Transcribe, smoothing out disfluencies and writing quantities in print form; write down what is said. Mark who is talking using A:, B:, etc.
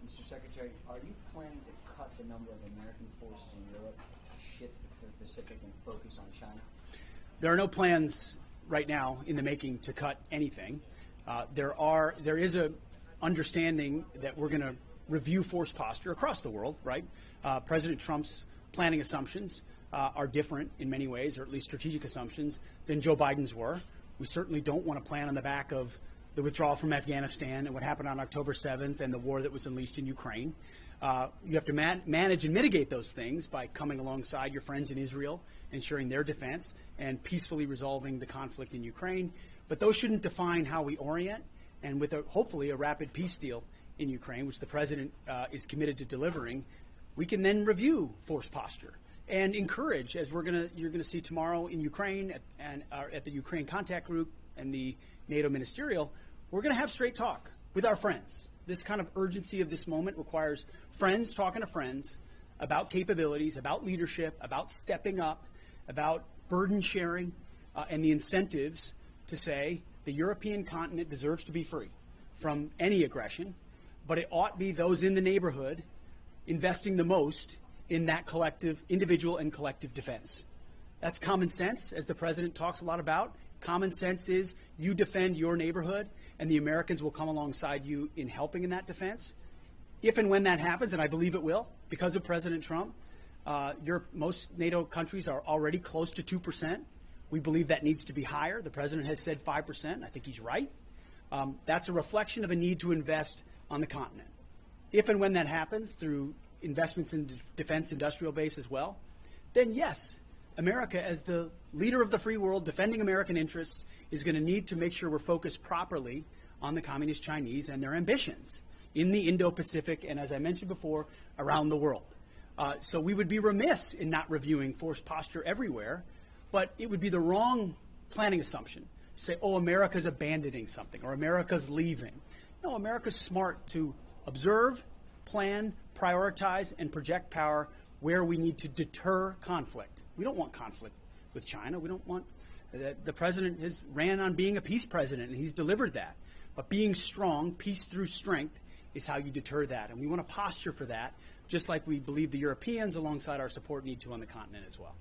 A: Mr. Secretary, are you planning to cut the number of American forces in Europe, shift to the Pacific, and focus on China?
B: There are no plans right now in the making to cut anything. There is a understanding that we're going to review force posture across the world, right? President Trump's planning assumptions are different in many ways, or at least strategic assumptions, than Joe Biden's were. We certainly don't want to plan on the back of the withdrawal from Afghanistan and what happened on October 7th and the war that was unleashed in Ukraine. You have to manage and mitigate those things by coming alongside your friends in Israel, ensuring their defense, and peacefully resolving the conflict in Ukraine. But those shouldn't define how we orient. And with hopefully a rapid peace deal in Ukraine, which the president is committed to delivering, we can then review force posture and encourage, as you're going to see tomorrow in Ukraine at the Ukraine Contact Group and the NATO Ministerial, we're going to have straight talk with our friends. This kind of urgency of this moment requires friends talking to friends about capabilities, about leadership, about stepping up, about burden sharing, and the incentives to say the European continent deserves to be free from any aggression, but it ought be those in the neighborhood investing the most in that collective, individual and collective defense. That's common sense, as the president talks a lot about. Common sense is you defend your neighborhood, and the Americans will come alongside you in helping in that defense. If and when that happens, and I believe it will, because of President Trump, most NATO countries are already close to 2%. We believe that needs to be higher. The president has said 5%. I think he's right. That's a reflection of a need to invest on the continent. If and when that happens through investments in defense industrial base as well, then yes, America, as the leader of the free world, defending American interests, is going to need to make sure we're focused properly on the Communist Chinese and their ambitions in the Indo-Pacific and, as I mentioned before, around the world. So we would be remiss in not reviewing force posture everywhere, but it would be the wrong planning assumption to say, oh, America's abandoning something or America's leaving. No, America's smart to observe, plan, prioritize, and project power where we need to deter conflict. We don't want conflict with China. We don't want the president has ran on being a peace president, and he's delivered that. But being strong, peace through strength, is how you deter that. And we want to posture for that, just like we believe the Europeans, alongside our support, need to on the continent as well.